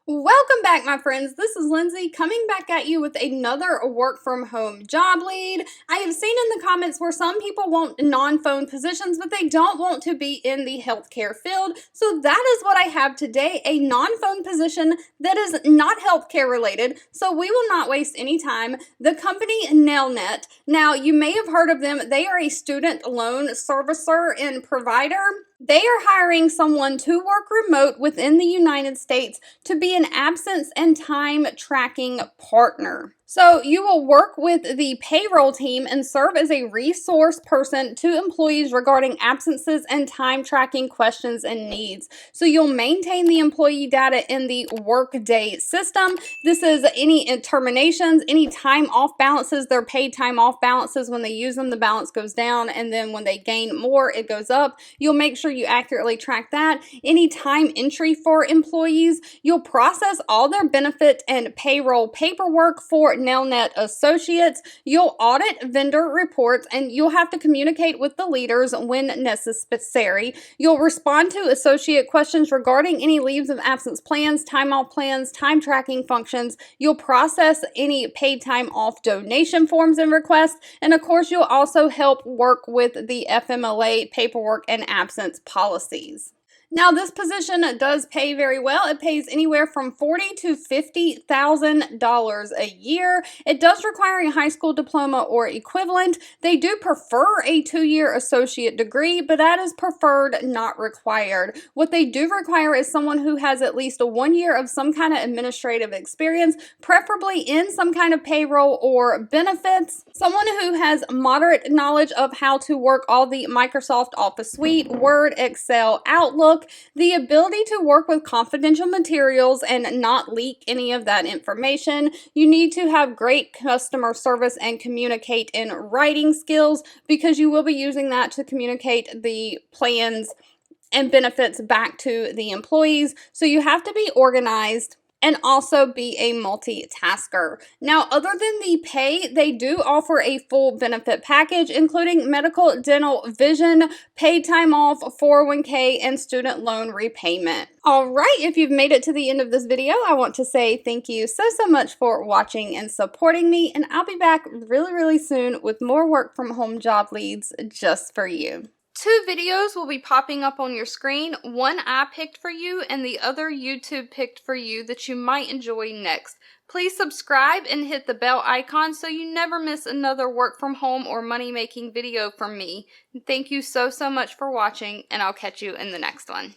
Welcome back, my friends. This is Lindsay coming back at you with another work from home job lead. I have seen in the comments where some people want non-phone positions, but they don't want to be in the healthcare field. So that is what I have today, a non-phone position that is not healthcare related. So we will not waste any time. The company Nelnet. Now, you may have heard of them. They are a student loan servicer and provider. They are hiring someone to work remote within the United States to be an absence and time tracking partner. So you will work with the payroll team and serve as a resource person to employees regarding absences and time tracking questions and needs. So you'll maintain the employee data in the Workday system. This is any terminations, any time off balances, their paid time off balances. When they use them, the balance goes down, and then when they gain more, it goes up. You'll make sure you accurately track that. Any time entry for employees, you'll process all their benefit and payroll paperwork for Nelnet associates. You'll audit vendor reports, and you'll have to communicate with the leaders when necessary. You'll respond to associate questions regarding any leaves of absence plans, time off plans, time tracking functions. You'll process any paid time off donation forms and requests. And of course, you'll also help work with the FMLA paperwork and absence policies. Now, this position does pay very well. It pays anywhere from $40,000 to $50,000 a year. It does require a high school diploma or equivalent. They do prefer a 2-year associate degree, but that is preferred, not required. What they do require is someone who has at least 1 year of some kind of administrative experience, preferably in some kind of payroll or benefits. Someone who has moderate knowledge of how to work all the Microsoft Office suite, Word, Excel, Outlook, the ability to work with confidential materials and not leak any of that information. You need to have great customer service and communicate in writing skills, because you will be using that to communicate the plans and benefits back to the employees. So you have to be organized and also be a multitasker. Now, other than the pay, they do offer a full benefit package, including medical, dental, vision, paid time off, 401k, and student loan repayment. All right, if you've made it to the end of this video, I want to say thank you so much for watching and supporting me, and I'll be back really soon with more work from home job leads just for you. 2 videos will be popping up on your screen. One I picked for you and the other YouTube picked for you that you might enjoy next. Please subscribe and hit the bell icon so you never miss another work from home or money making video from me. Thank you so much for watching, and I'll catch you in the next one.